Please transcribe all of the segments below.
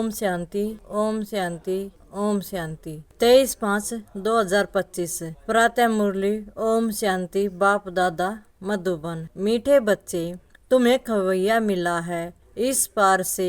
ओम शांति, ओम शांति, ओम शांति। 23/5/2025 प्रातः मुरली। ओम शांति। बाप दादा मधुबन। मीठे बच्चे, तुम्हें खवैया मिला है। इस पार से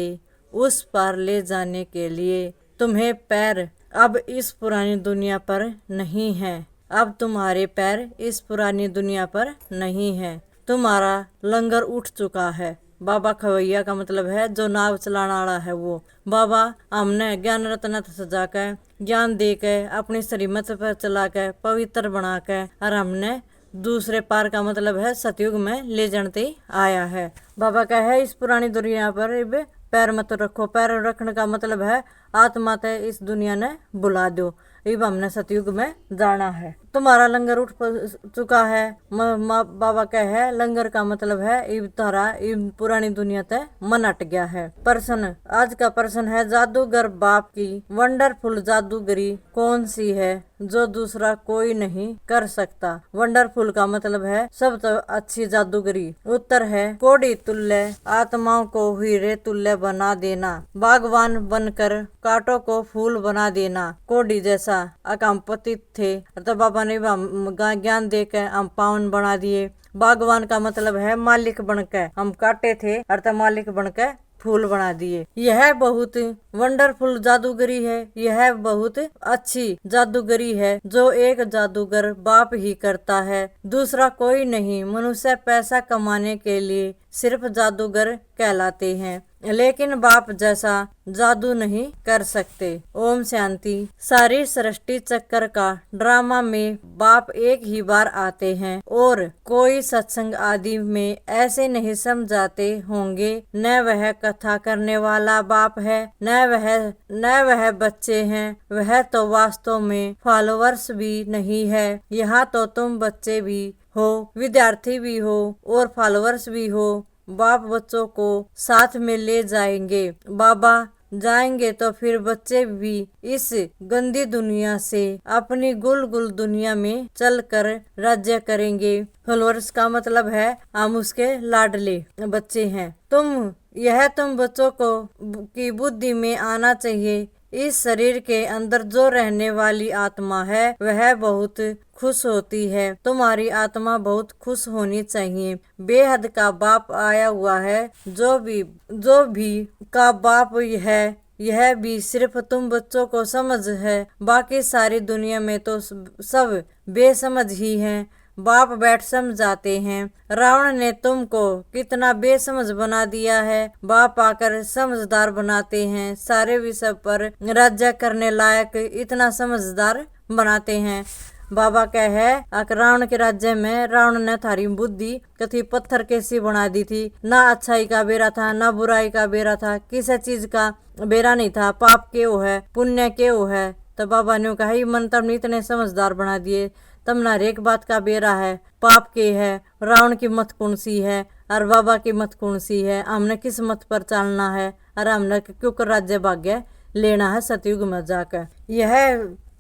उस पार ले जाने के लिए तुम्हें पैर अब इस पुरानी दुनिया पर नहीं है। अब तुम्हारे पैर इस पुरानी दुनिया पर नहीं है। तुम्हारा लंगर उठ चुका है। बाबा खवैया का मतलब है जो नाव चलाने वाला है वो। बाबा हमने ज्ञान रत्न सजा के ज्ञान दे के अपनी श्रीमत पर चला के पवित्र बना के और हमने दूसरे पार का मतलब है सतयुग में ले जाते आया है। बाबा का है इस पुरानी दुनिया पर अब पैर मत रखो। पैर रखने का मतलब है आत्मा ते इस दुनिया ने बुला दो। अब हमने सतयुग में जाना है। तुम्हारा लंगर उठ चुका है। बाबा का है लंगर का मतलब है इब तारा इब पुरानी दुनिया ते मन अट गया है। प्रश्न, आज का प्रश्न है जादूगर बाप की वंडरफुल जादूगरी कौन सी है जो दूसरा कोई नहीं कर सकता। वंडरफुल का मतलब है सबसे अच्छी जादूगरी। उत्तर है कोड़ी तुल्य आत्माओं को हीरे तुल्य बना देना, बागवान बनकर कांटों को फूल बना देना। कोड़ी जैसा हम पतित थे तो बाबा ने ज्ञान देकर हम पावन बना दिए। बागवान का मतलब है मालिक बनकर, हम काटे थे अर्थात मालिक बनकर फूल बना दिए। यह बहुत वंडरफुल जादूगरी है। यह बहुत अच्छी जादूगरी है जो एक जादूगर बाप ही करता है, दूसरा कोई नहीं। मनुष्य पैसा कमाने के लिए सिर्फ जादूगर कहलाते हैं, लेकिन बाप जैसा जादू नहीं कर सकते। ओम शांति। सारी सृष्टि चक्कर का ड्रामा में बाप एक ही बार आते हैं और कोई सत्संग आदि में ऐसे नहीं समझाते होंगे। न वह कथा करने वाला बाप है न वह बच्चे हैं। वह तो वास्तव में फॉलोअर्स भी नहीं है। यहाँ तो तुम बच्चे भी हो, विद्यार्थी भी हो और फॉलोअर्स भी हो। बाप बच्चों को साथ में ले जाएंगे। बाबा जाएंगे तो फिर बच्चे भी इस गंदी दुनिया से अपनी गुल दुनिया में चलकर राज्य करेंगे। फॉलोअर्स का मतलब है हम उसके लाडले बच्चे हैं। तुम बच्चों को की बुद्धि में आना चाहिए। इस शरीर के अंदर जो रहने वाली आत्मा है वह बहुत खुश होती है। तुम्हारी आत्मा बहुत खुश होनी चाहिए। बेहद का बाप आया हुआ है। जो भी का बाप है यह भी सिर्फ तुम बच्चों को समझ है। बाकी सारी दुनिया में तो सब बेसमझ ही हैं। बाप बैठ समझाते हैं। रावण ने तुमको कितना बेसमझ बना दिया है। बाप आकर समझदार बनाते हैं। सारे विषय पर राज्य करने लायक इतना समझदार बनाते हैं। बाबा का है रावण के राज्य में रावण ने थारी बुद्धि कथी पत्थर कैसी बना दी थी। ना अच्छाई का बेरा था ना बुराई का बेरा था। किसी चीज का बेरा नहीं था। पाप के वो है पुण्य के वो है। तो बाबा ने कहा मन तब इतने समझदार बना दिए। तब ना एक बात का बेरा है पाप के है। रावण की मत कौन सी है और बाबा की मत कौन सी है। हमने किस मत पर चलना है और हमने क्यों राज्य भाग्य लेना है सतयुग में जाकर। यह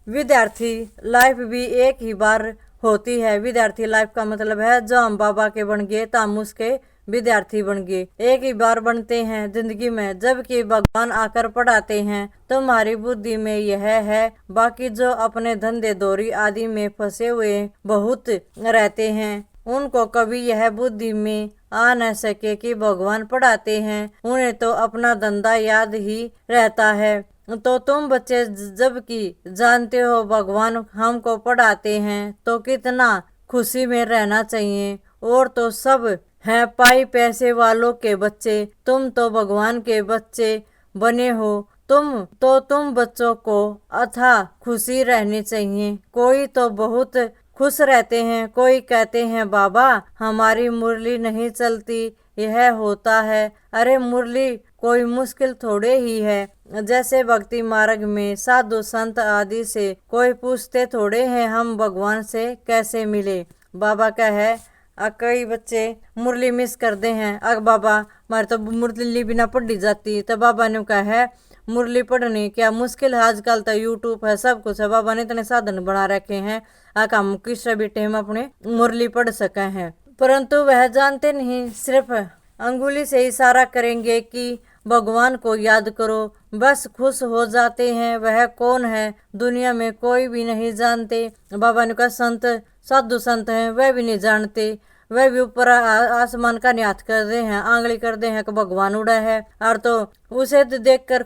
विद्यार्थी लाइफ भी एक ही बार होती है। विद्यार्थी लाइफ का मतलब है जो हम बाबा के बन गए तो हम उसके विद्यार्थी बन गए। एक ही बार बनते हैं जिंदगी में, जबकि भगवान आकर पढ़ाते हैं। तुम्हारी बुद्धि में यह है। बाकी जो अपने धंधे दौरी आदि में फंसे हुए बहुत रहते हैं उनको कभी यह बुद्धि में आ न सके कि भगवान पढ़ाते हैं। उन्हें तो अपना धंधा याद ही रहता है। तो तुम बच्चे जबकि जानते हो भगवान हमको पढ़ाते हैं तो कितना खुशी में रहना चाहिए। और तो सब हैं पाई पैसे वालों के बच्चे। तुम तो भगवान के बच्चे बने हो। तुम बच्चों को अथा खुशी रहनी चाहिए। कोई तो बहुत खुश रहते हैं। कोई कहते हैं बाबा हमारी मुरली नहीं चलती, यह होता है। अरे मुरली कोई मुश्किल थोड़े ही है। जैसे भक्ति मार्ग में साधु संत आदि से कोई पूछते थोड़े हैं हम भगवान से कैसे मिले। बाबा का है कई बच्चे मुरली मिस करते हैं। बाबा हमारे तो मुरली बिना पढ़ी जाती। तो बाबा ने कहा है मुरली पढ़नी क्या मुश्किल है। आजकल तो यूट्यूब है सब कुछ है। बाबा ने इतने साधन बना रखे हैं हम किस भी टाइम अपने मुरली पढ़ सके हैं। परंतु वह जानते नहीं, सिर्फ अंगुली से इशारा करेंगे कि भगवान को याद करो, बस खुश हो जाते हैं। वह कौन है दुनिया में कोई भी नहीं जानते। बाबा ने कहा संत साधु संत हैं वह भी नहीं जानते, वह भी ऊपर आसमान का न्यात कर दे हैं, आंगली कर दे हैं कि भगवान उड़ा है, और तो उसे देख कर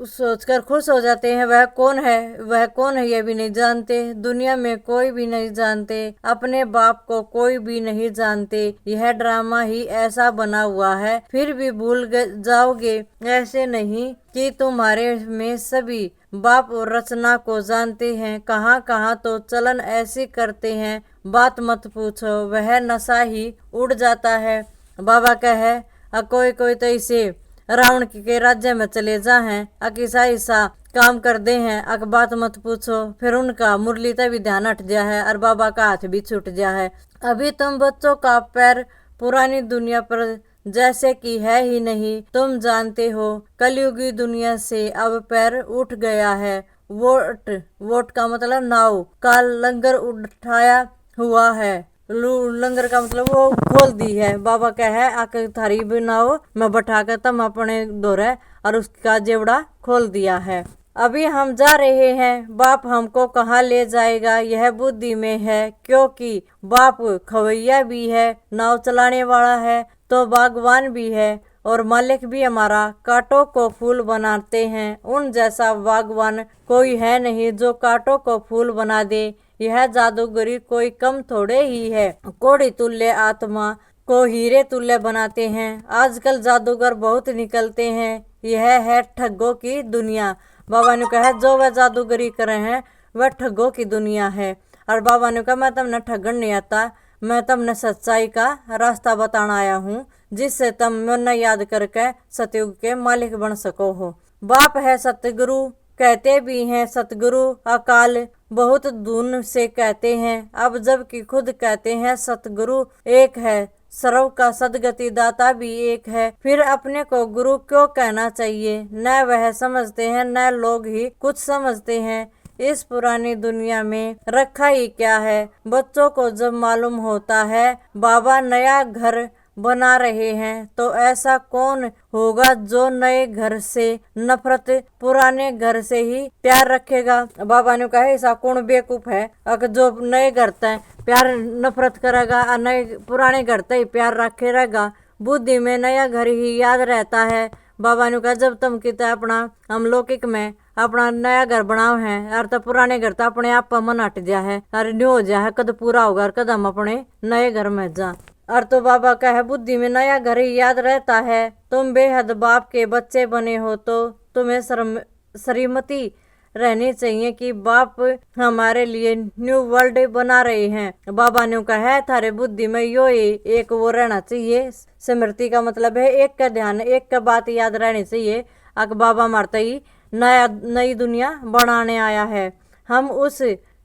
सोचकर खुश हो जाते हैं। वह कौन है, वह कौन है ये भी नहीं जानते। दुनिया में कोई भी नहीं जानते, अपने बाप को कोई भी नहीं जानते। यह ड्रामा ही ऐसा बना हुआ है, फिर भी भूल जाओगे। ऐसे नहीं कि तुम्हारे में सभी बाप और रचना को जानते हैं। कहाँ कहाँ तो चलन ऐसी करते हैं, बात मत पूछो, वह नशा ही उड़ जाता है। बाबा कहे कोई कोई तो इसे रावण के राज्य में चले जा हैं, अकिसा ऐसा काम कर दे हैं, अक बात मत पूछो। फिर उनका मुरली तभी ध्यान हट गया है और बाबा का हाथ भी छूट गया है। अभी तुम बच्चों का पैर पुरानी दुनिया पर जैसे कि है ही नहीं। तुम जानते हो कलयुगी दुनिया से अब पैर उठ गया है। वोट का मतलब नाव का लंगर उठाया हुआ है। लंगर का मतलब वो खोल दी है। बाबा क्या है आके थारी बनाओ, मैं बैठा कर तुम अपने दोरे और उसका जेवड़ा खोल दिया है। अभी हम जा रहे हैं, बाप हमको कहाँ ले जाएगा यह बुद्धि में है, क्योंकि बाप खवैया भी है, नाव चलाने वाला है, तो बागवान भी है और मालिक भी हमारा। कांटों को फूल बनाते हैं, उन जैसा बागवान कोई है नहीं जो कांटों को फूल बना दे। यह जादूगरी कोई कम थोड़े ही है। कोड़ी तुल्य आत्मा को हीरे तुल्य बनाते हैं। आजकल जादूगर बहुत निकलते हैं। यह है ठगों की दुनिया। बाबा ने कहा जो वह जादूगरी कर रहे हैं वह ठगों की दुनिया है। और बाबा ने कहा मैं तुमने ठगन नहीं आता, मैं तुमने सच्चाई का रास्ता बताना आया हूँ, जिससे तुम मन याद करके सतयुग के मालिक बन सको हो। बाप है सतगुरु, कहते भी हैं सतगुरु अकाल, बहुत धुन से कहते हैं अब जबकि खुद कहते हैं सतगुरु एक है। सर्व का सदगति दाता भी एक है, फिर अपने को गुरु क्यों कहना चाहिए। न वह समझते हैं न लोग ही कुछ समझते हैं। इस पुरानी दुनिया में रखा ही क्या है। बच्चों को जब मालूम होता है बाबा नया घर बना रहे हैं, तो ऐसा कौन होगा जो नए घर से नफरत पुराने घर से ही प्यार रखेगा। बाबा ने कहा ऐसा कौन बेवकूफ है अगर जो नए घर तक प्यार नफरत करेगा और नए पुराने घर तक ही प्यार रखे रहेगा। बुद्धि में नया घर ही याद रहता है। बाबा ने कहा जब तुम कितना अपना हम लौकिक में अपना नया घर बनाओ है और तो पुराने घर तो अपने आप पर मन हट जा है और न्यू हो जा है, कद पूरा होगा और कद हम अपने नए घर में जा। और तो बाबा का है बुद्धि में नया घर ही याद रहता है। तुम बेहद बाप के बच्चे बने हो तो तुम्हें श्रीमती रहनी चाहिए कि बाप हमारे लिए न्यू वर्ल्ड बना रहे हैं। बाबा ने कहा है थारे बुद्धि में यो एक वो रहना चाहिए। स्मृति का मतलब है एक का ध्यान, एक का बात याद रहनी चाहिए। अक बाबा मारता ही नई दुनिया बनाने आया है। हम उस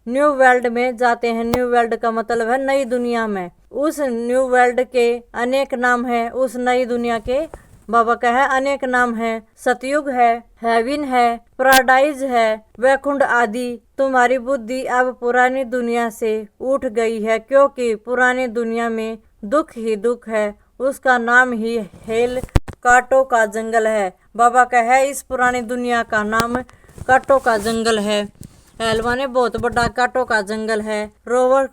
न्यू वर्ल्ड में जाते हैं। न्यू वर्ल्ड का मतलब है नई दुनिया में। उस न्यू वर्ल्ड के अनेक नाम है। उस नई दुनिया के बाबा का है अनेक नाम है। सतयुग है, हेवन है, पैराडाइज है, वैकुंठ आदि। तुम्हारी बुद्धि अब पुरानी दुनिया से उठ गई है, क्योंकि पुरानी दुनिया में दुख ही दुख है। उसका नाम ही हेल कांटों का जंगल है। बाबा का है इस पुरानी दुनिया का नाम कांटों का जंगल है। हेलवा ने बहुत बड़ा कांटों का जंगल है। रोवर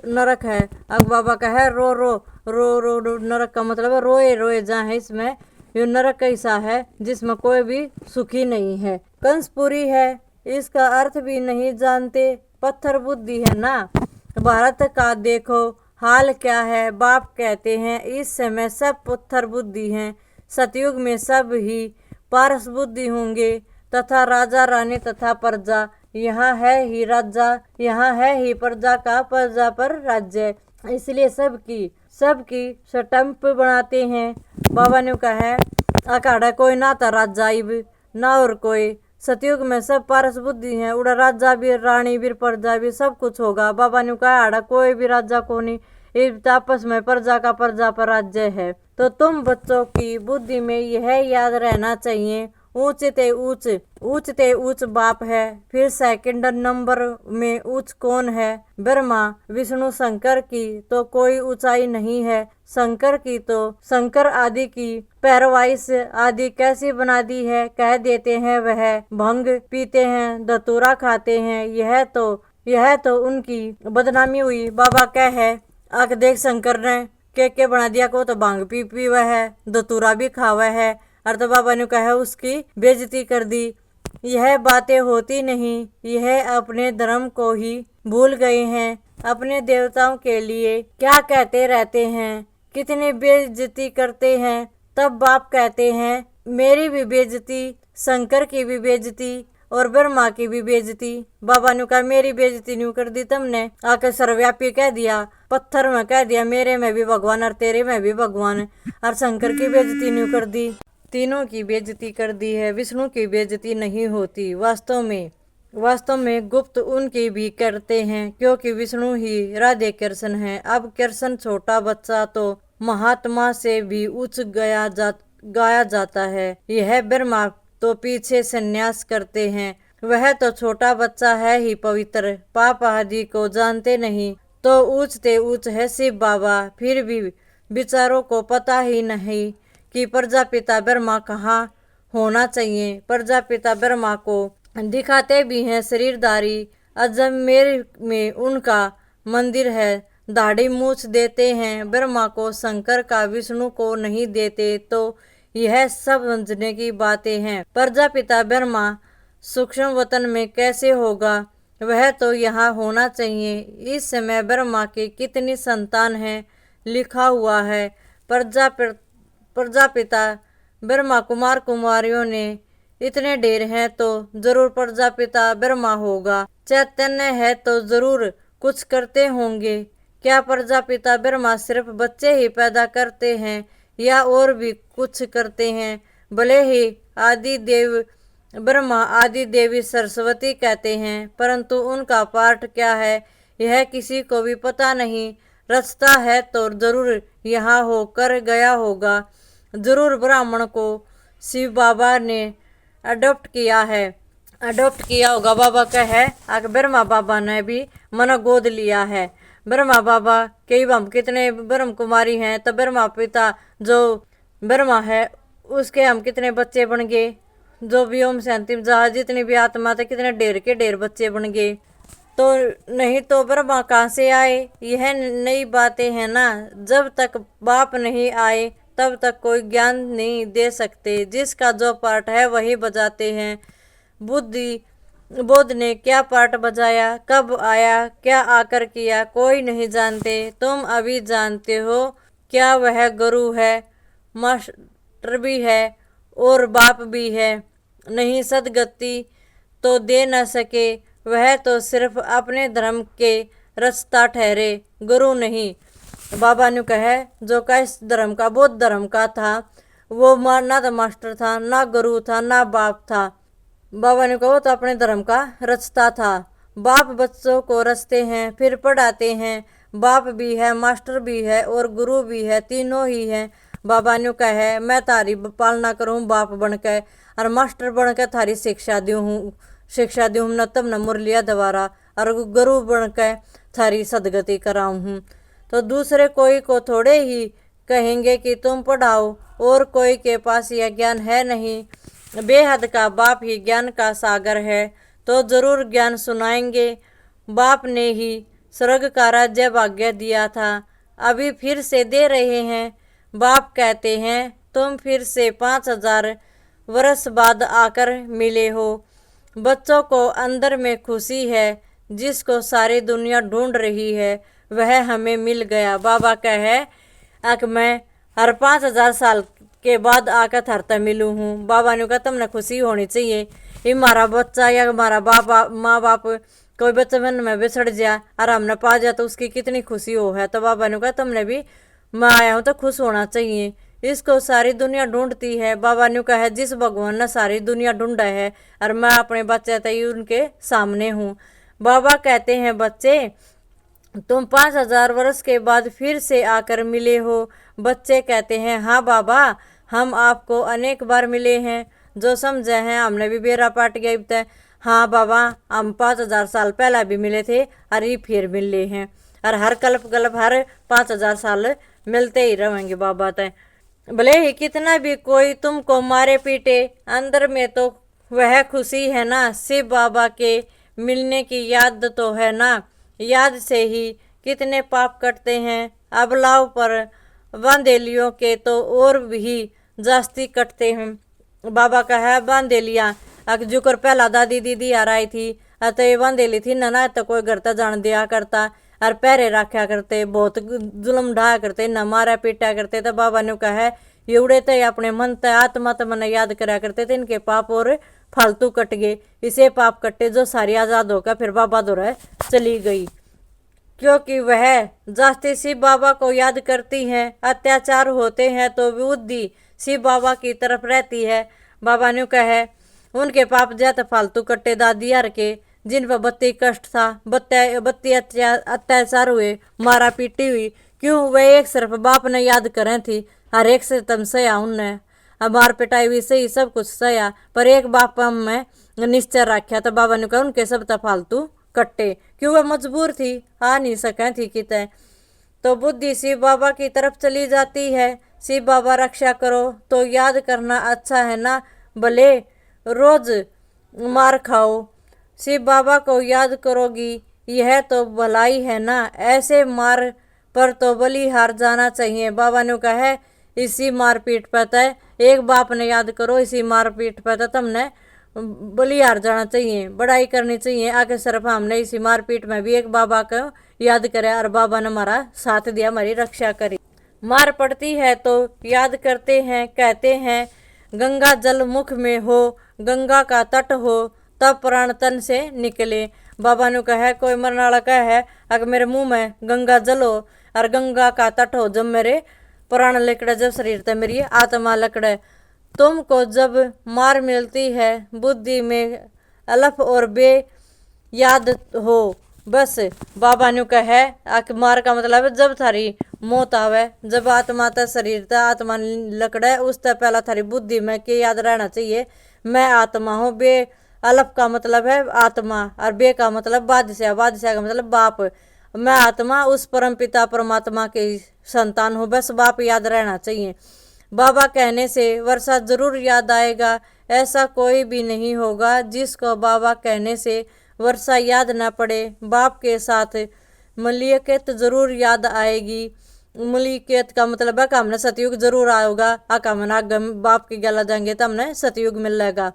नरक है। अब बाबा का है रो रो रो रो रो नरक का मतलब रोए रोए जहाँ है। इसमें यो नरक कैसा है जिसमें कोई भी सुखी नहीं है। कंसपुरी है, इसका अर्थ भी नहीं जानते। पत्थर बुद्धि है ना। भारत का देखो हाल क्या है। बाप कहते हैं इस समय सब पत्थर बुद्धि हैं। सतयुग में सब ही पारस बुद्धि होंगे तथा राजा रानी तथा प्रजा। यहाँ है ही राजा, यहाँ है ही प्रजा का, प्रजा पर राज्य। इसलिए सबकी स्टंप बनाते हैं। बाबा ने कहा है अखाड़ा कोई ना था राजा इब ना और कोई। सतयुग में सब पारस बुद्धि है। उड़ा राजा भी रानी भी प्रजा भी सब कुछ होगा। बाबा ने कहा आड़ा कोई भी राजा को नहीं, इस आपस में प्रजा का प्रजा पर राज्य है। तो तुम बच्चों की बुद्धि में यह याद रहना चाहिए ऊंच ते ऊंच बाप है। फिर सेकंड नंबर में ऊंच कौन है? ब्रह्मा विष्णु शंकर की तो कोई ऊंचाई नहीं है। शंकर आदि की पैरवाइश आदि कैसी बना दी है? कह देते हैं वह भंग पीते हैं, धतूरा खाते हैं, यह तो उनकी बदनामी हुई। बाबा कह है आख देख शंकर ने के बना दिया को तो भांग पी वह है, धतूरा भी खावा है, और तो बाबा ने कहा उसकी बेइज्जती कर दी। यह बातें होती नहीं, यह अपने धर्म को ही भूल गए हैं। अपने देवताओं के लिए क्या कहते रहते हैं, कितनी बेइज्जती करते हैं। तब बाप कहते हैं मेरी भी बेइज्जती, शंकर की भी बेइज्जती और ब्रह्मा की भी बेइज्जती। बाबा ने कहा मेरी बेइज्जती नहीं कर दी तुमने, आकर सर्वव्यापी कह दिया, पत्थर में कह दिया मेरे में भी भगवान और तेरे में भी भगवान, और शंकर की बेइज्जती नहीं कर दी, तीनों की बेइज्जती कर दी है। विष्णु की बेइज्जती नहीं होती। वास्तव में गुप्त उनकी भी करते हैं, क्योंकि विष्णु ही राधे कृष्ण है। अब कृष्ण छोटा बच्चा तो महात्मा से भी उच्च गाया जाता है। यह ब्रह्मा तो पीछे संन्यास करते हैं, वह तो छोटा बच्चा है ही पवित्र, पाप आदि को जानते नहीं। तो ऊंच ते ऊंच है शिव बाबा। फिर भी विचारों को पता ही नहीं कि प्रजापिता ब्रह्मा कहाँ होना चाहिए। प्रजापिता ब्रह्मा को दिखाते भी हैं शरीरधारी। अजमेर में उनका मंदिर है। दाढ़ी मूछ देते हैं ब्रह्मा को, शंकर का विष्णु को नहीं देते। तो यह सब समझने की बातें हैं। प्रजापिता ब्रह्मा सूक्ष्म वतन में कैसे होगा? वह तो यहाँ होना चाहिए। इस समय ब्रह्मा की कितनी संतान है लिखा हुआ है। प्रजापिता ब्रह्मा कुमार कुमारियों ने इतने ढेर हैं तो जरूर प्रजापिता ब्रह्मा होगा। चैतन्य है तो जरूर कुछ करते होंगे। क्या प्रजापिता ब्रह्मा सिर्फ बच्चे ही पैदा करते हैं या और भी कुछ करते हैं? भले ही आदि देव ब्रह्मा आदि देवी सरस्वती कहते हैं, परंतु उनका पाठ क्या है यह किसी को भी पता नहीं। रचता है तो जरूर यहाँ होकर गया होगा। जरूर ब्राह्मण को शिव बाबा ने अडॉप्ट किया होगा। बाबा का है ब्रह्मा बाबा ने भी मन गोद लिया है। ब्रह्मा बाबा कई हम कितने ब्रह्म कुमारी हैं, तो ब्रह्मा पिता जो ब्रह्मा है उसके हम कितने बच्चे बन गए। जो भी ओम शांति जहाँ जितनी भी आत्मा थे कितने ढेर के ढेर बच्चे बन गए। तो नहीं तो ब्रह्मा कहाँ से आए? यह नई बातें हैं ना। जब तक बाप नहीं आए तब तक कोई ज्ञान नहीं दे सकते। जिसका जो पार्ट है वही बजाते हैं। बुद्ध ने क्या पार्ट बजाया, कब आया, क्या आकर किया, कोई नहीं जानते। तुम अभी जानते हो। क्या वह गुरु है, मास्टर भी है और बाप भी है? नहीं, सदगति तो दे न सके। वह तो सिर्फ अपने धर्म के रचता ठहरे, गुरु नहीं। बाबा ने कहा जो किस धर्म का, बौद्ध धर्म का था, वो ना तो मास्टर था, ना गुरु था, ना बाप था। बाबा ने कहा तो अपने धर्म का रचता था। बाप बच्चों को रचते हैं फिर पढ़ाते हैं। बाप भी है, मास्टर भी है और गुरु भी है, तीनों ही हैं। बाबा ने कहा मैं तारी पालना करूँ बाप बनकर और मास्टर बनकर थारी शिक्षा दूँ न तब न मुरलिया दोबारा, और गुरु बनकर थारी सदगति कराऊँ हूँ। तो दूसरे कोई को थोड़े ही कहेंगे कि तुम पढ़ाओ, और कोई के पास यह ज्ञान है नहीं। बेहद का बाप ही ज्ञान का सागर है, तो जरूर ज्ञान सुनाएंगे। बाप ने ही स्वर्ग का राज्य भाग्य दिया था, अभी फिर से दे रहे हैं। बाप कहते हैं तुम फिर से 5000 वर्ष बाद आकर मिले हो। बच्चों को अंदर में खुशी है, जिसको सारी दुनिया ढूंढ रही है वह हमें मिल गया। बाबा कहे अक मैं हर 5000 साल के बाद आकर थरता मिलूँ हूँ। बाबा ने कहा तुमने खुशी होनी चाहिए। ये हमारा बच्चा या हमारा माँ बाप कोई बचपन में बिछड़ जाए और हमने पा जाए तो उसकी कितनी खुशी हो है। तो बाबा ने कहा तुमने भी मैं आया हूँ तो खुश होना चाहिए। इसको सारी दुनिया ढूंढती है। बाबा ने कहा जिस भगवान ने सारी दुनिया ढूंढा है और मैं अपने बच्चे तय उनके सामने हूँ। बाबा कहते हैं बच्चे तुम 5000 वर्ष के बाद फिर से आकर मिले हो। बच्चे कहते हैं हाँ बाबा हम आपको अनेक बार मिले हैं। जो समझे हैं हमने भी बेरा पाट गया इब। हाँ बाबा, हम 5,000 साल पहला भी मिले थे और ये फिर मिले हैं, और हर कल्प कल्प हर 5,000 साल मिलते ही रहेंगे बाबा तय। भले ही कितना भी कोई तुमको मारे पीटे, अंदर में तो वह खुशी है ना, शिव बाबा के मिलने की याद तो है ना। याद से ही कितने पाप कटते हैं, अबलाव पर बांधेलियों के तो और भी जास्ती कटते हैं। बाबा का है बांधेलिया जुकर पहला दादी दीदी आ रही थी, तो ये बांधेली थी ना, तो कोई घर तक जान दिया करता और पैरे रखा करते, बहुत जुलम ढाया करते, न मारा पीटा करते। तो बाबा ने कहा एवड़े तो अपने मन तय आत्मा तो मन याद करा करते थे, इनके पाप और फालतू कट गए। इसे पाप कटे जो सारी आजाद होकर फिर बाबा दौरा चली गई, क्योंकि वह जास्ती शिव बाबा को याद करती हैं। अत्याचार होते हैं तो बुद्धि शिव बाबा की तरफ रहती है। बाबा ने कहे उनके पाप ज्यादा फालतू कट्टे दादी यार के, जिन पर बत्ती कष्ट था, बत्ती अत्याचार हुए, मारा पीटी हुई, क्यों वह एक सिर्फ बाप ने याद करें थी। हर एक से तम सया उनने मार पिटाई हुई सही सब कुछ सया, पर एक बाप में निश्चय रखा। तो बाबा ने कहा उनके सब तो फालतू कट्टे, क्यों वह मजबूर थी, आ नहीं सके थी कितने। तो बुद्धि शिव बाबा की तरफ चली जाती है। शिव बाबा रक्षा करो तो याद करना अच्छा है ना, भले रोज मार खाओ, शिव बाबा को याद करोगी यह तो भलाई है ना। ऐसे मार पर तो बलि हार जाना चाहिए। बाबा ने कहा है इसी मारपीट पर तय एक बाप ने याद करो, इसी मारपीट पर तो तुमने बलि हार जाना चाहिए, बड़ाई करनी चाहिए। आगे सिर्फ हमने इसी मारपीट में भी एक बाबा को याद करे और बाबा ने हमारा साथ दिया, हमारी रक्षा करी। मार पड़ती है तो याद करते हैं, कहते हैं गंगा जल मुख में हो, गंगा का तट हो, तब प्राण तन से निकले। बाबा ने कहा कोई मरने वाला कहा है अगर मेरे मुंह में गंगा जल हो और गंगा का तट हो, जब मेरे प्राण लकड़े, जब शरीर तक मेरी आत्मा लकड़े। तुमको जब मार मिलती है बुद्धि में अलफ और बे याद हो, बस बाबा ने कहा मार का मतलब जब थारी मौत आवे, जब आत्मा तक शरीर तक आत्मा लकड़े, उस तक पहला थारी बुद्धि में के याद रहना चाहिए मैं आत्मा हूँ। बे अलफ का मतलब है आत्मा और बे का मतलब बादशाह, बादशाह का मतलब बाप। मैं आत्मा उस परम पिता परमात्मा के संतान हूँ, बस बाप याद रहना चाहिए। बाबा कहने से वर्षा जरूर याद आएगा, ऐसा कोई भी नहीं होगा जिसको बाबा कहने से वर्षा याद न पड़े। बाप के साथ मलियकेत जरूर याद आएगी। मलियकेत का मतलब है कि हमने सतयुग जरूर आएगा, हमने बाप की गला जाएंगे तो हमने सतयुग मिलेगा।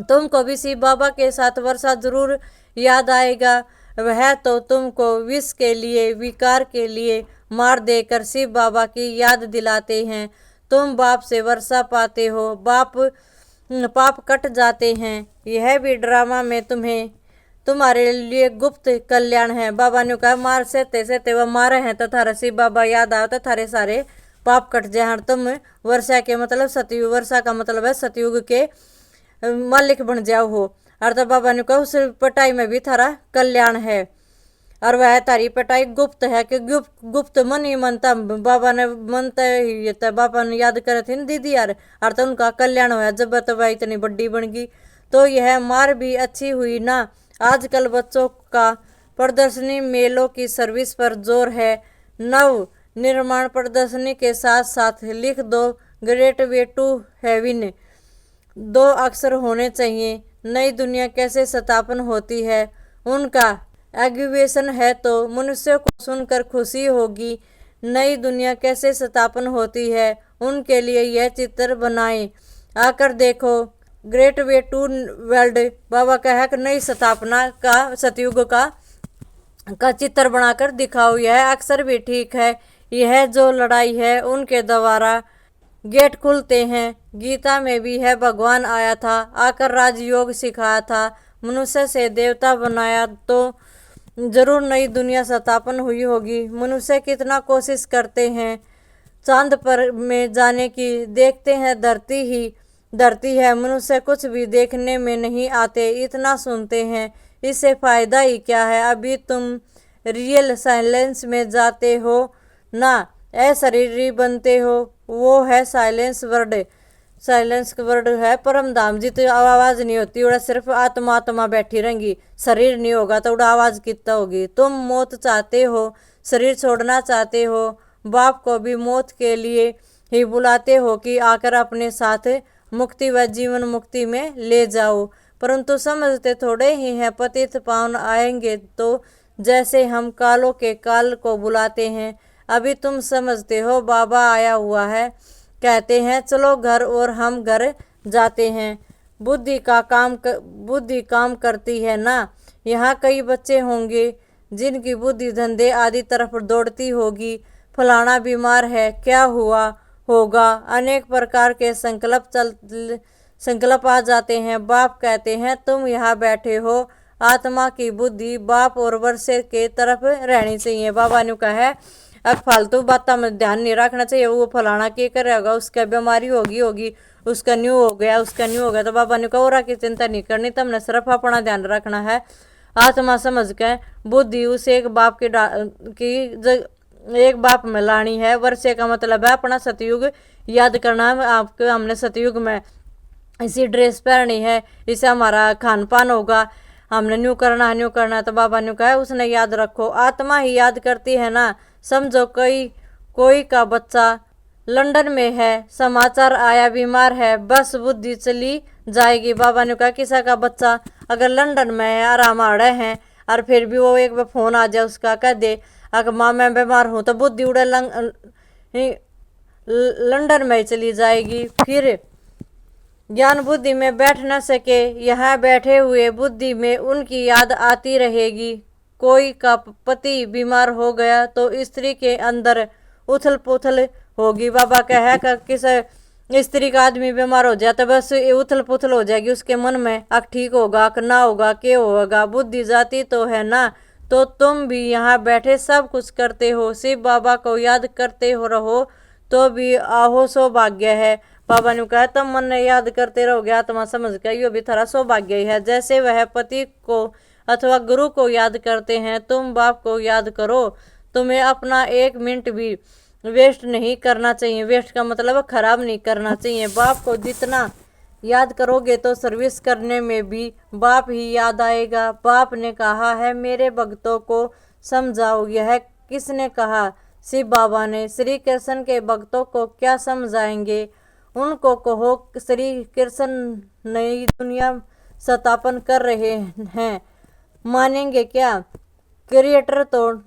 तुमको भी शिव बाबा के साथ वर्षा जरूर याद आएगा, वह तो तुमको विष के लिए विकार के लिए मार देकर शिव बाबा की याद दिलाते हैं। तुम बाप से वर्षा पाते हो, पाप कट जाते हैं। यह भी ड्रामा में तुम्हारे लिए गुप्त कल्याण है। बाबा ने कहा मार सहते सहते वह मारे हैं तो थारा शिव बाबा याद आओ तो थारे सारे पाप कट जाए। तुम वर्षा के मतलब सतयुग, वर्षा का मतलब है सतयुग के मालिक बन जाओ हो। और तो बाबा ने कहा उस पटाई में भी थारा कल्याण है, और वह तारी पटाई गुप्त है कि गुप्त मन ही मनता। बाबा ने मनता ही तो बाबा ने याद करे थे दीदी यार, और तो उनका कल्याण हुआ जब तो वह इतनी बड़ी बन गई। तो यह मार भी अच्छी हुई ना। आजकल बच्चों का प्रदर्शनी मेलों की सर्विस पर जोर है। नव निर्माण प्रदर्शनी के साथ साथ लिख दो ग्रेट वे टू हेवन, 2 अक्षर होने चाहिए। नई दुनिया कैसे स्थापन होती है उनका एग्जीबिशन है तो मनुष्य को सुनकर खुशी होगी। नई दुनिया कैसे स्थापन होती है उनके लिए यह चित्र बनाएं, आकर देखो। ग्रेट वे टू वर्ल्ड, बाबा का है कि नई स्थापना का सतयुग का चित्र बनाकर दिखाओ। यह अक्सर भी ठीक है। यह जो लड़ाई है उनके द्वारा गेट खुलते हैं। गीता में भी है भगवान आया था, आकर राजयोग सिखाया था, मनुष्य से देवता बनाया तो जरूर नई दुनिया स्थापन हुई होगी। मनुष्य कितना कोशिश करते हैं चांद पर में जाने की, देखते हैं धरती है, मनुष्य कुछ भी देखने में नहीं आते, इतना सुनते हैं, इससे फायदा ही क्या है। अभी तुम रियल साइलेंस में जाते हो ना, अशरीरी बनते हो, वो है साइलेंस वर्ड। साइलेंस वर्ड है। परम धाम जी तो आवाज नहीं होती, उड़ा सिर्फ आत्मा आत्मा बैठी रहेंगी, शरीर नहीं होगा तो उड़ा आवाज कितना होगी। तुम मौत चाहते हो, शरीर छोड़ना चाहते हो, बाप को भी मौत के लिए ही बुलाते हो कि आकर अपने साथ मुक्ति व जीवन मुक्ति में ले जाओ, परंतु समझते थोड़े ही हैं। पतित पावन आएंगे तो जैसे हम कालों के काल को बुलाते हैं। अभी तुम समझते हो बाबा आया हुआ है, कहते हैं चलो घर, और हम घर जाते हैं। बुद्धि काम करती है ना। यहाँ कई बच्चे होंगे जिनकी बुद्धि धंधे आदि तरफ दौड़ती होगी। फलाना बीमार है, क्या हुआ होगा, अनेक प्रकार के संकल्प आ जाते हैं। बाप कहते हैं तुम यहाँ बैठे हो, आत्मा की बुद्धि बाप और वर्षे के तरफ रहनी चाहिए। बाबा ने कहा है अब फालतू बातों में ध्यान नहीं रखना चाहिए। वो फलाना क्या करेगा, उसका बीमारी होगी, उसका न्यू हो गया। तो बाबा ने कहा और की चिंता नहीं करनी, तुमने सिर्फ अपना ध्यान रखना है। आत्मा समझ के बुद्धि उस एक बाप में लानी है। वर्षे का मतलब है अपना सतयुग याद करना है। आपको हमने सतयुग में इसी ड्रेस पहनी है, इसे हमारा खान पान होगा, हमने न्यू करना है। तो बाबा ने कहा उसने याद रखो, आत्मा ही याद करती है ना। समझो कोई का बच्चा लंदन में है, समाचार आया बीमार है, बस बुद्धि चली जाएगी। बाबा ने कहा किसी का बच्चा अगर लंदन में है, आराम आ रहे हैं, और फिर भी वो एक बार फोन आ जाए उसका, कह दे अगर माँ मैं बीमार हूँ, तो बुद्धि उड़े लंदन में चली जाएगी। फिर ज्ञान बुद्धि में बैठ न सके, यहाँ बैठे हुए बुद्धि में उनकी याद आती रहेगी। कोई का पति बीमार हो गया तो स्त्री के अंदर उथल पुथल होगी। बाबा कहे कि किसी स्त्री का आदमी बीमार हो जाए तो बस उथल पुथल हो जाएगी उसके मन में, अब ठीक होगा कि ना होगा, क्या होगा। बुद्धि जाती तो है ना। तो तुम भी यहाँ बैठे सब कुछ करते हो, शिव बाबा को याद करते हो रहो तो भी आहो सौभाग्य है। बाबा ने कहा तुम मन ने याद करते रहोगे, आत्मा समझ कर यो भी थारा सौभाग्य ही है। जैसे वह पति को अथवा गुरु को याद करते हैं, तुम बाप को याद करो। तुम्हें अपना एक मिनट भी वेस्ट नहीं करना चाहिए। वेस्ट का मतलब खराब नहीं करना चाहिए। बाप को जितना याद करोगे तो सर्विस करने में भी बाप ही याद आएगा। बाप ने कहा है मेरे भक्तों को समझाओ। यह किसने कहा? शिव बाबा ने। श्री कृष्ण के भक्तों को क्या समझाएंगे? उनको कहो श्री कृष्ण नई दुनिया स्थापन कर रहे हैं, मानेंगे क्या? क्रिएटर तो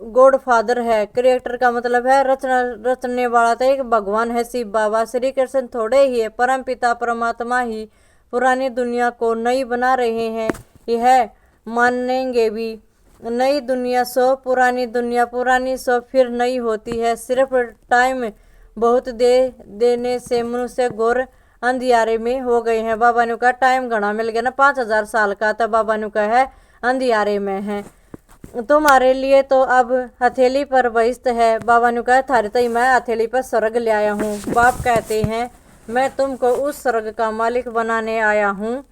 गॉड फादर है। क्रिएटर का मतलब है रचने वाला, तो एक भगवान है शिव बाबा। श्री कृष्ण थोड़े ही है, परम पिता परमात्मा ही पुरानी दुनिया को नई बना रहे हैं, यह मानेंगे भी। नई दुनिया सो पुरानी दुनिया, पुरानी सो फिर नई होती है। सिर्फ टाइम बहुत देने से मनुष्य घोर अंधियारे में हो गए हैं। बाबा ने कहा टाइम घना मिल गया ना, 5000 साल का। तब बाबा ने कहा है अंधियारे में है। तुम्हारे लिए तो अब हथेली पर बहिष्त है। बाबा ने कहा थारे तई मैं हथेली पर स्वर्ग ले आया हूँ। बाप कहते हैं मैं तुमको उस स्वर्ग का मालिक बनाने आया हूँ।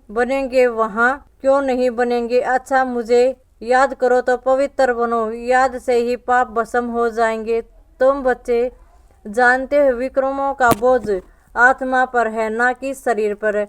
बनेंगे वहाँ, क्यों नहीं बनेंगे। अच्छा मुझे याद करो तो पवित्र बनो, याद से ही पाप भस्म हो जाएंगे। तुम बच्चे जानते हो विक्रमों का बोझ आत्मा पर है, ना कि शरीर पर।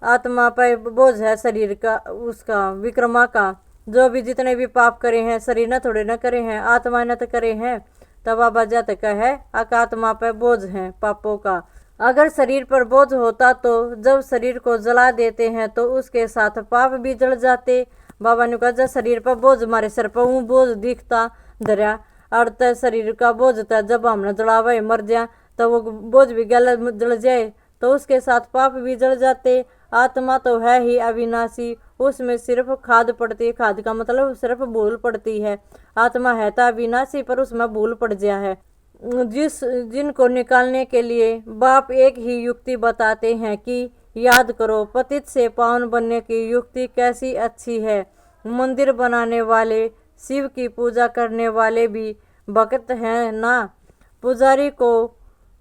आत्मा पर बोझ है शरीर का, उसका विक्रमा का। जो भी जितने भी पाप करे हैं शरीर न थोड़े न करे हैं, आत्मा न तो करे हैं। तब बाबा जात का है आत्मा पर बोझ है पापों का। अगर शरीर पर बोझ होता तो जब शरीर को जला देते हैं तो उसके साथ पाप भी जल जाते। बाबा ने कहा जब शरीर पर बोझ हमारे सर पर वो बोझ दिखता धरा, अर्थ शरीर का बोझ था, जब हमने जलावे मर जाए तो वो बोझ भी गल जल जाए तो उसके साथ पाप भी जल जाते। आत्मा तो है ही अविनाशी, उसमें सिर्फ खाद पड़ती है। खाद का मतलब सिर्फ भूल पड़ती है। आत्मा है तो अविनाशी, पर उसमें भूल पड़ गया है। जिनको निकालने के लिए बाप एक ही युक्ति बताते हैं कि याद करो। पतित से पावन बनने की युक्ति कैसी अच्छी है। मंदिर बनाने वाले, शिव की पूजा करने वाले भी भक्त हैं ना। पुजारी को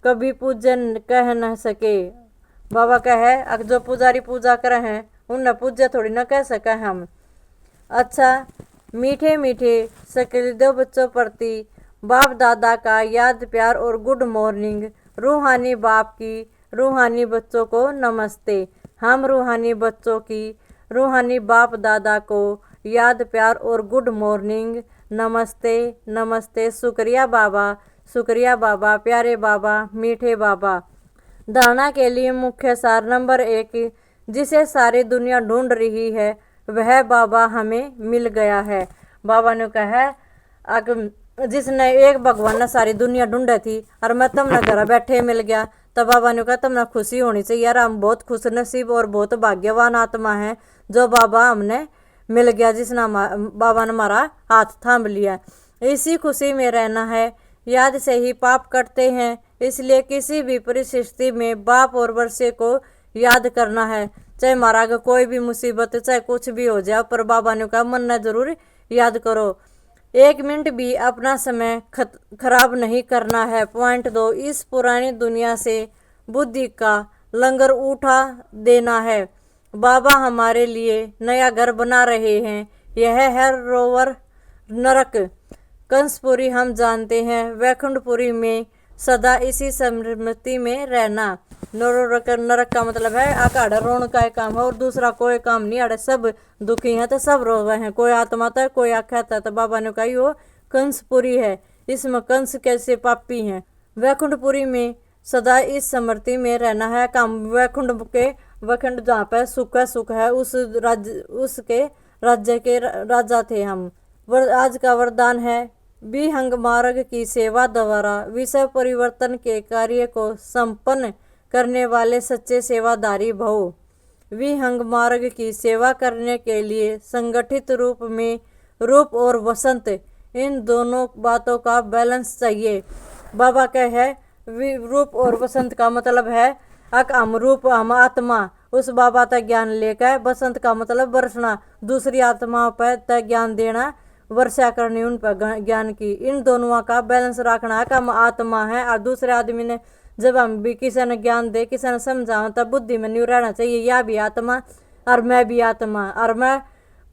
कभी पूजन कह न सके। बाबा कहे जो पुजारी पूजा करे हैं उन्हें पूज्य थोड़ी ना कह सके हम। अच्छा मीठे मीठे सकल दो बच्चों प्रति बाप दादा का याद प्यार और गुड मॉर्निंग। रूहानी बाप की रूहानी बच्चों को नमस्ते। हम रूहानी बच्चों की रूहानी बाप दादा को याद, प्यार और गुड मॉर्निंग। नमस्ते नमस्ते। शुक्रिया बाबा, प्यारे बाबा, मीठे बाबा। धारणा के लिए मुख्य सार नंबर 1, जिसे सारी दुनिया ढूंढ रही है वह बाबा हमें मिल गया है। बाबा ने कहा जिसने एक भगवान ने सारी दुनिया ढूंढी थी और मैं तुमने घर बैठे मिल गया, तब बाबा ने कहा तुमने खुशी होनी चाहिए यार, हम बहुत खुश नसीब और बहुत भाग्यवान आत्मा है जो बाबा हमने मिल गया, जिसने बाबा ने हमारा हाथ थाम लिया। इसी खुशी में रहना है। याद से ही पाप कटते हैं, इसलिए किसी भी परिस्थिति में बाप और वर्षे को याद करना है। चाहे हमारा कोई भी मुसीबत, चाहे कुछ भी हो जाए, पर बाबा ने कहा मन न जरूर याद करो। 1 मिनट भी अपना समय खराब नहीं करना है। पॉइंट 2, इस पुरानी दुनिया से बुद्धि का लंगर उठा देना है। बाबा हमारे लिए नया घर बना रहे हैं। यह है रोवर नरक। कंसपुरी हम जानते हैं, वैकुंठपुरी में सदा इसी समृद्धि में रहना। नरक का मतलब है आकाड़ रोण का काम है और दूसरा कोई काम नहीं। अड़े सब दुखी हैं तो सब रो रहे हैं, कोई आत्मा था कोई आख्या था। तो बाबा ने कहा वो कंसपुरी है, इसमें कंस कैसे पापी हैं। वैकुंठपुरी में सदा इस समृद्धि में रहना है काम। वैकुंठ जहाँ पे सुख है उसके राज्य के राजा थे हम। आज का वरदान है विहंग मार्ग की सेवा द्वारा विषय परिवर्तन के कार्य को संपन्न करने वाले सच्चे सेवादारी भव। विहंग मार्ग की सेवा करने के लिए संगठित रूप में रूप और वसंत, इन दोनों बातों का बैलेंस चाहिए। बाबा कहे रूप और वसंत का मतलब है हम रूप हम आत्मा उस बाबा तक ज्ञान लेकर, बसंत का मतलब बरसना, दूसरी आत्माओं पर तक ज्ञान देना, वर्षा करनी उन पर ज्ञान की। इन दोनों का बैलेंस रखना है कि हम आत्मा है और दूसरे आदमी ने जब हम भी किसी ने ज्ञान दे किसी ने समझाओ तब बुद्धि में नहीं रहना चाहिए यह भी आत्मा और मैं भी आत्मा और मैं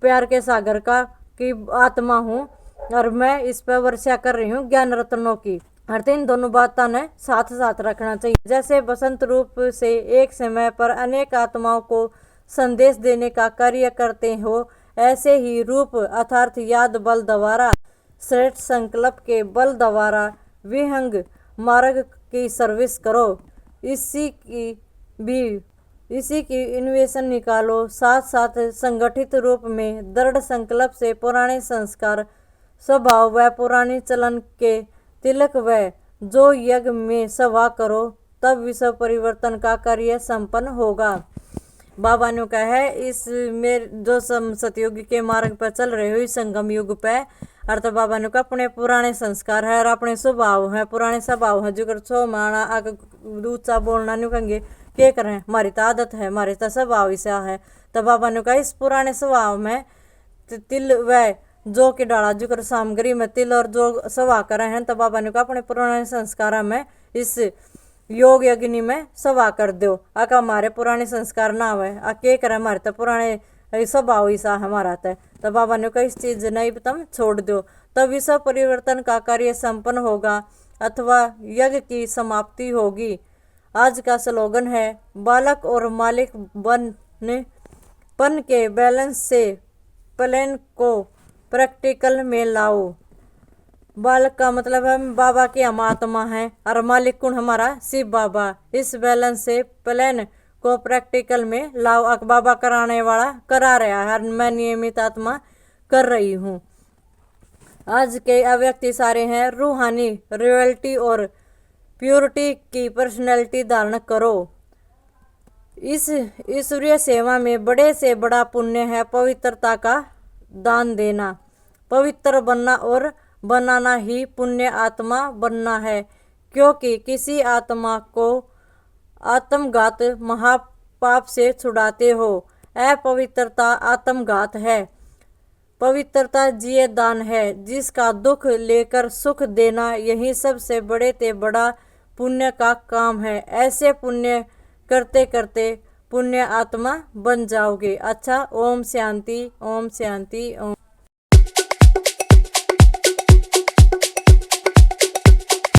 प्यार के सागर का की आत्मा हूँ और मैं इस पर वर्षा कर रही हूँ ज्ञान रत्नों की। और इन दोनों बातों ने साथ साथ रखना चाहिए। जैसे बसंत रूप से एक समय पर अनेक आत्माओं को संदेश देने का कार्य करते हो, ऐसे ही रूप अर्थात याद बल द्वारा श्रेष्ठ संकल्प के बल द्वारा विहंग मार्ग की सर्विस करो। इसी की इन्वेशन निकालो। साथ साथ संगठित रूप में दृढ़ संकल्प से पुराने संस्कार स्वभाव व पुरानी चलन के तिलक व जो यज्ञ में सभा करो, तब विश्व परिवर्तन का कार्य संपन्न होगा। बाबा ने कहा है इस में जो सतयुग के मार्ग पर चल रहे हो इस संगम युग पे, अर्थ बाबा ने कहा अपने पुराने संस्कार है और अपने स्वभाव है, पुराने स्वभाव है जो कर छो माना ऊंचा बोलना नहीं कहेंगे क्या करें, हमारी तो आदत है, हमारे तो स्वभाव ऐसा है। तब बाबा ने कहा इस पुराने स्वभाव में तिल व जो के डाला जो कर सामग्री में तिल और जो सभा करे हैं, तब बाबा ने कहा अपने पुराने संस्कार में इस योग यज्ञ में सभा कर दो। आका हमारे पुराने संस्कार ना हुए आ के करे हमारे तो पुराने स्वभाव ऐसा हमारा था। तब बाबा ने कहा इस चीज नहीं तुम छोड़ दो, तब विश्व परिवर्तन का कार्य संपन्न होगा अथवा यज्ञ की समाप्ति होगी। आज का स्लोगन है बालक और मालिक पन के बैलेंस से प्लान को प्रैक्टिकल में लाओ। बालक का मतलब है बाबा की हम आत्मा है और मालिक कौन हमारा शिव बाबा। इस बैलेंस से प्लान को प्रैक्टिकल में लाओ। बाबा कराने वाला करा रहा है और मैं नियमित आत्मा कर रही हूँ। आज के अव्यक्ति सारे हैं रूहानी रॉयल्टी और प्योरिटी की पर्सनैलिटी धारण करो। इस ईश्वरीय सेवा में बड़े से बड़ा पुण्य है पवित्रता का दान देना। पवित्र बनना और बनाना ही पुण्य आत्मा बनना है, क्योंकि किसी आत्मा को आत्मघात महापाप से छुड़ाते हो। अपवित्रता आत्मघात है, पवित्रता जिये दान है, जिसका दुख लेकर सुख देना यही सबसे बड़े ते बड़ा पुण्य का काम है। ऐसे पुण्य करते करते पुण्य आत्मा बन जाओगे। अच्छा, ओम शांति ओम शांति ओम।